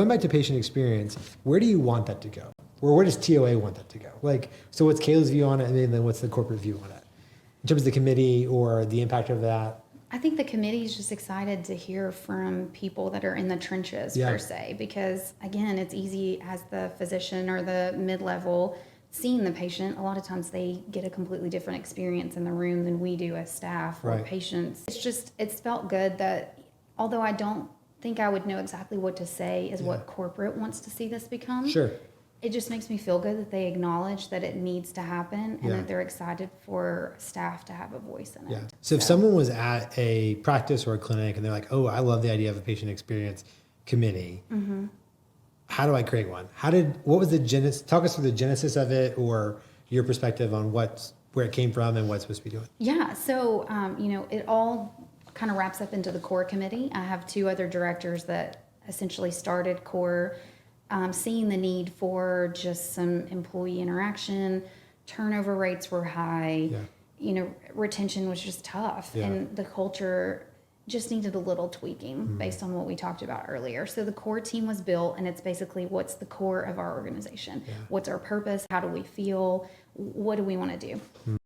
Going back to patient experience, where do you want that to go? Or where does TOA want that to go? Like, so what's Kayla's view on it, and then what's the corporate view on it? In terms of the committee or the impact of that? I think the committee is just excited to hear from people that are in the trenches, per se, because again, it's easy as the physician or the mid-level seeing the patient. A lot of times they get a completely different experience in the room than we do as staff or patients. It's felt good that, although I don't think I would know exactly what to say is what corporate wants to see this become. Sure. It just makes me feel good that they acknowledge that it needs to happen and that they're excited for staff to have a voice in it. So if someone was at a practice or a clinic and they're like, oh, I love the idea of a patient experience committee, how do I create one? What was the genesis? Talk us through the genesis of it, or your perspective on where it came from and what it's supposed to be doing. Yeah, so, it all kind of wraps up into the core committee. I have two other directors that essentially started core, seeing the need for just some employee interaction. Turnover rates were high. Retention was just tough. And the culture just needed a little tweaking based on what we talked about earlier. So the core team was built, and it's basically what's the core of our organization? What's our purpose? How do we feel? What do we want to do?